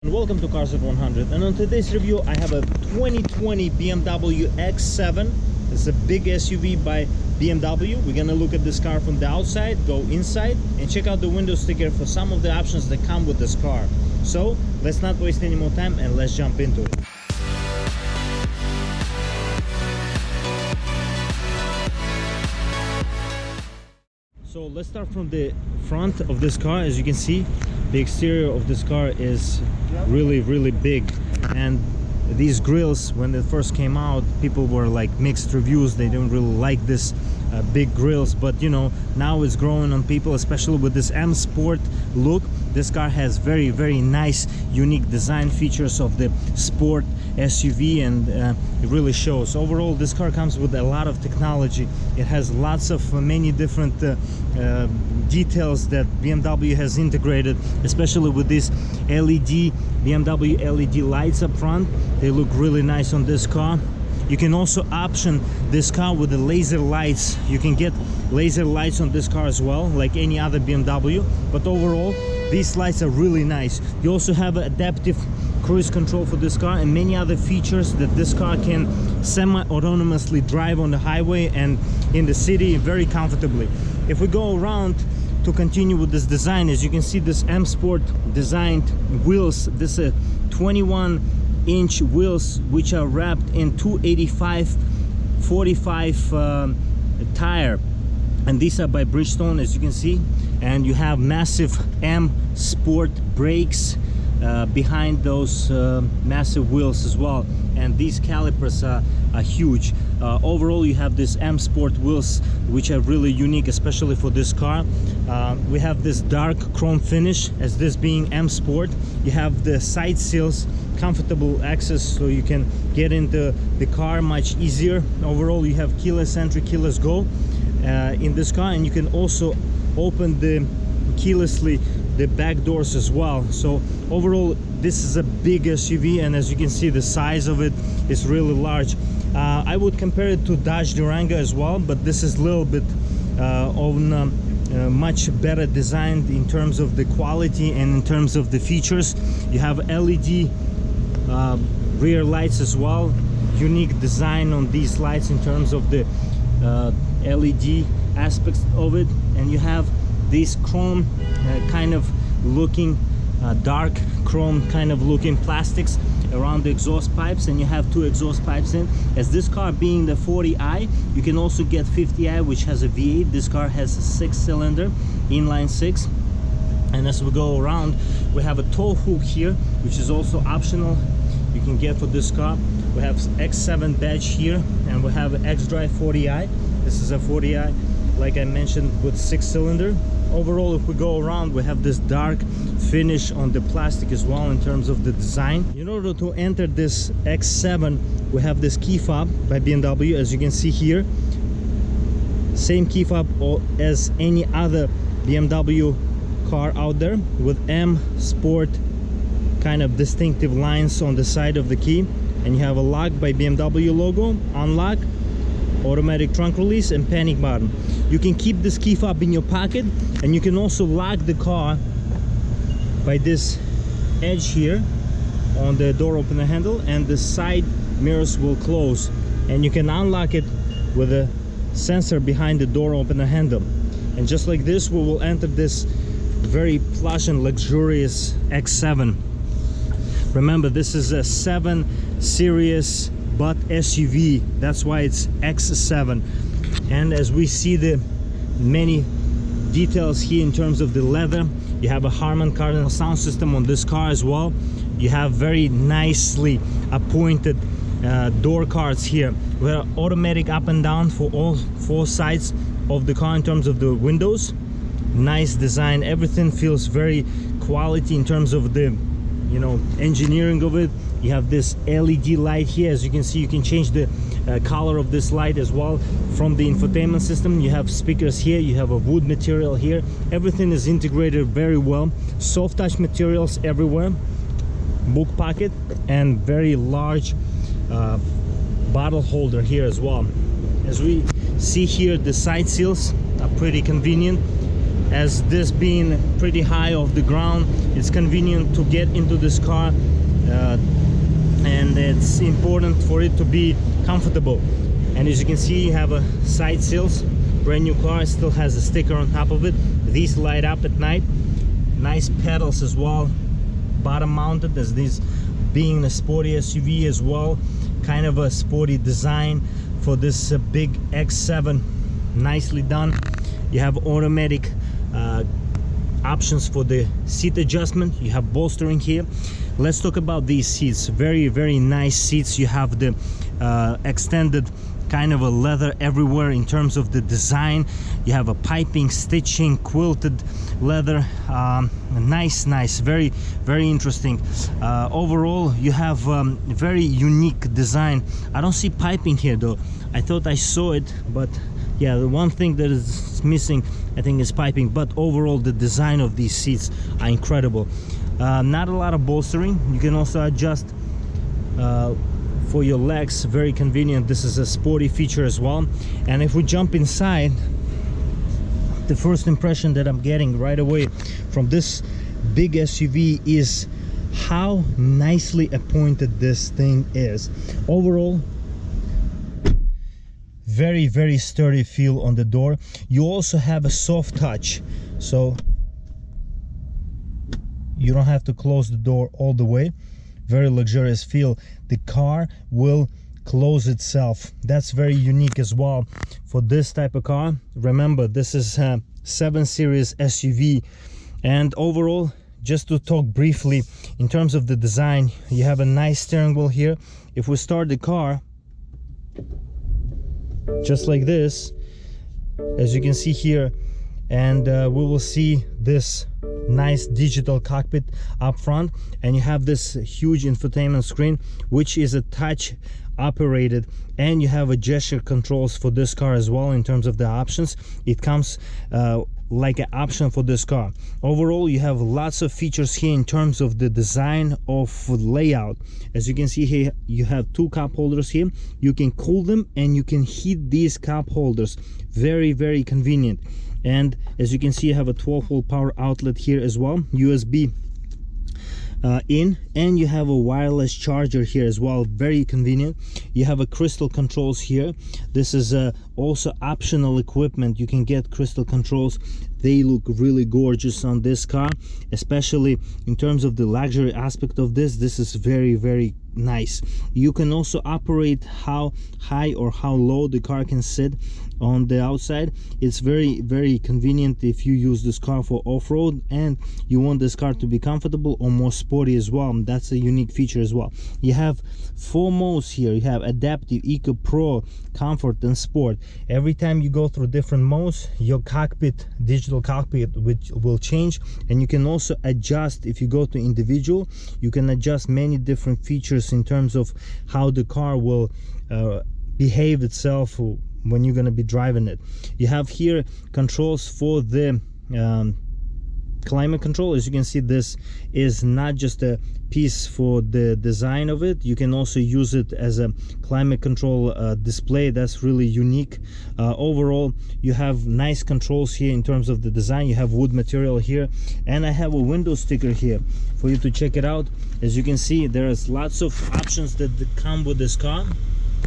And welcome to Cars at 100, and on today's review I have a 2020 BMW X7. It's a big SUV by BMW. We're gonna look at this car from the outside, go inside, and check out the window sticker for some of the options that come with this car. So let's not waste any more time and let's jump into it. So let's start from the front of this car. As you can see, the exterior of this car is really big, and these grills, when they first came out, people were like mixed reviews. They didn't really like this big grills, but you know, now it's growing on people, especially with this M Sport look. This car has very nice unique design features of the sport SUV, and it really shows. Overall, this car comes with a lot of technology. It has lots of many different details that BMW has integrated, especially with these BMW LED lights up front. They look really nice on this car. You can also option this car with the laser lights. You can get laser lights on this car as well, like any other BMW, but overall these lights are really nice. You also have adaptive cruise control for this car and many other features that this car can semi-autonomously drive on the highway and in the city very comfortably. If we go around to continue with this design, as you can see, this M Sport designed wheels, this 21-inch wheels which are wrapped in 285/45 tire, and these are by Bridgestone, as you can see. And you have massive M Sport brakes behind those massive wheels as well, and these calipers are huge. Overall, you have this M Sport wheels which are really unique, especially for this car. We have this dark chrome finish, as this being M Sport. You have the side seals, comfortable access, so you can get into the car much easier. Overall, you have keyless entry, keyless go in this car, and you can also open the keylessly the back doors as well. So overall, this is a big SUV, and as you can see, the size of it is really large. I would compare it to Dodge Durango as well, but this is a little bit much better designed in terms of the quality and in terms of the features. You have LED rear lights as well. Unique design on these lights in terms of the LED aspects of it, and you have these chrome kind of looking dark chrome kind of looking plastics around the exhaust pipes, and you have two exhaust pipes in. As this car being the 40i, you can also get 50i, which has a V8. This car has a 6-cylinder inline 6. And as we go around, we have a tow hook here, which is also optional. You can get for this car. We have X7 badge here, and we have X-Drive 40i. This is a 40i, like I mentioned, with 6-cylinder. Overall, if we go around, we have this dark finish on the plastic as well in terms of the design. In order to enter this X7, we have this key fob by BMW, as you can see here. Same key fob as any other BMW car out there, with M Sport kind of distinctive lines on the side of the key. And you have a lock by BMW logo, unlock, automatic trunk release, and panic button. You can keep this key fob in your pocket, and you can also lock the car by this edge here on the door opener handle, and the side mirrors will close, and you can unlock it with a sensor behind the door opener handle. And just like this, we will enter this very plush and luxurious X7. Remember, this is a 7 Series but SUV, that's why it's X7. And as we see the many details here in terms of the leather, you have a Harman Kardon sound system on this car as well. You have very nicely appointed door cards here. We have automatic up and down for all 4 sides of the car in terms of the windows. Nice design. Everything feels very quality in terms of the, you know, engineering of it. You have this LED light here. As you can see, you can change the color of this light as well from the infotainment system. You have speakers here, you have a wood material here. Everything is integrated very well. Soft touch materials everywhere. Book pocket and very large bottle holder here as well. As we see here, the side seals are pretty convenient. as this being pretty high off the ground, it's convenient to get into this car, and it's important for it to be comfortable. And as you can see, you have a side sills, brand new car, still has a sticker on top of it. These light up at night. Nice pedals as well, bottom mounted, as this being a sporty SUV as well, kind of a sporty design for this big X7. Nicely done. You have automatic options for the seat adjustment. You have bolstering here. Let's talk about these seats. Very nice seats. You have the extended kind of a leather everywhere in terms of the design. You have a piping, stitching, quilted leather. Nice, very interesting. Overall, you have very unique design. I don't see piping here though. I thought I saw it, but yeah, the one thing that is missing, I think, is piping. But overall, the design of these seats are incredible. Not a lot of bolstering. You can also adjust for your legs, very convenient. This is a sporty feature as well. And if we jump inside, the first impression that I'm getting right away from this big SUV is how nicely appointed this thing is. Overall, very sturdy feel on the door. You also have a soft touch, so you don't have to close the door all the way. Very luxurious feel. The car will close itself. That's very unique as well for this type of car. Remember, this is a 7 Series SUV. And overall, just to talk briefly in terms of the design, you have a nice steering wheel here. If we start the car just like this, as you can see here, and we will see this nice digital cockpit up front, and you have this huge infotainment screen, which is a touch operated, and you have a gesture controls for this car as well. In terms of the options, it comes like an option for this car. Overall, you have lots of features here in terms of the design of layout. As you can see here, you have 2 cup holders here. You can cool them and you can heat these cup holders. Very convenient. And as you can see, you have a 12-volt power outlet here as well, USB in, and you have a wireless charger here as well. Very convenient. You have a crystal controls here. This is also optional equipment. You can get crystal controls. They look really gorgeous on this car, especially in terms of the luxury aspect of this. This is very nice. You can also operate how high or how low the car can sit on the outside. It's very convenient if you use this car for off-road and you want this car to be comfortable or more sporty as well. That's a unique feature as well. You have 4 modes here. You have adaptive, eco, pro, comfort, and sport. Every time you go through different modes, your cockpit, digital cockpit, which will change. And you can also adjust. If you go to individual, you can adjust many different features in terms of how the car will behave itself when you're going to be driving it. You have here controls for the climate control. As you can see, this is not just a piece for the design of it. You can also use it as a climate control display. That's really unique. Overall, you have nice controls here in terms of the design. You have wood material here, and I have a window sticker here for you to check it out. As you can see, there is lots of options that come with this car.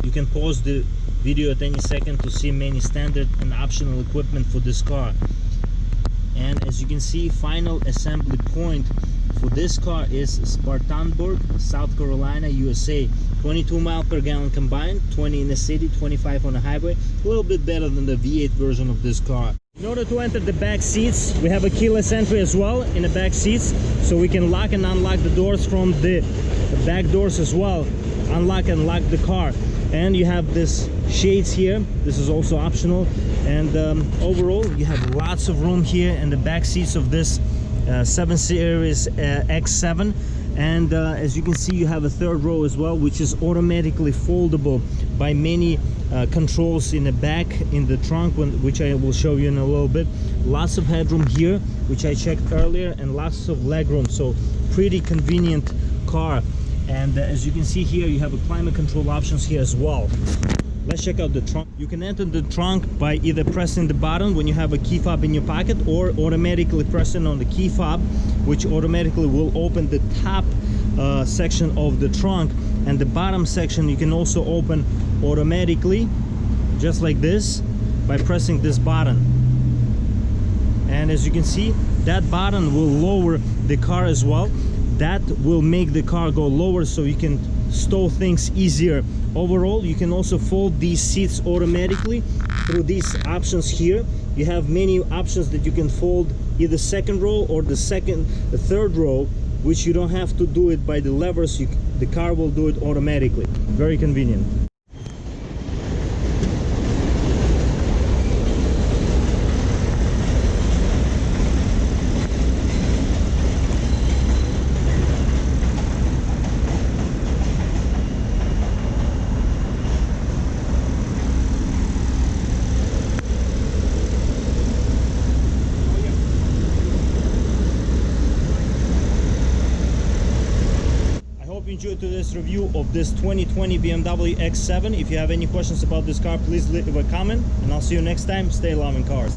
You can pause the video at any second to see many standard and optional equipment for this car. And as you can see, final assembly point for this car is Spartanburg, South Carolina, USA. 22 miles per gallon combined, 20 in the city, 25 on the highway. A little bit better than the V8 version of this car. In order to enter the back seats, we have a keyless entry as well in the back seats, so we can lock and unlock the doors from the back doors as well. Unlock and lock the car. And you have this shades here. This is also optional. And overall, you have lots of room here in the back seats of this 7 Series X7. And as you can see, you have a third row as well, which is automatically foldable by many controls in the back, in the trunk, which I will show you in a little bit. Lots of headroom here, which I checked earlier, and lots of legroom. So pretty convenient car. And as you can see here, you have a climate control options here as well. Let's check out the trunk. You can enter the trunk by either pressing the button when you have a key fob in your pocket, or automatically pressing on the key fob, which automatically will open the top section of the trunk, and the bottom section you can also open automatically, just like this, by pressing this button. And as you can see, that button will lower the car as well. That will make the car go lower so you can stow things easier. Overall, you can also fold these seats automatically through these options here. You have many options that you can fold either second row or the third row, which you don't have to do it by the levers. The car will do it automatically. Very convenient. Enjoyed today's review of this 2020 BMW X7. If you have any questions about this car, please leave a comment, and I'll see you next time. Stay loving cars.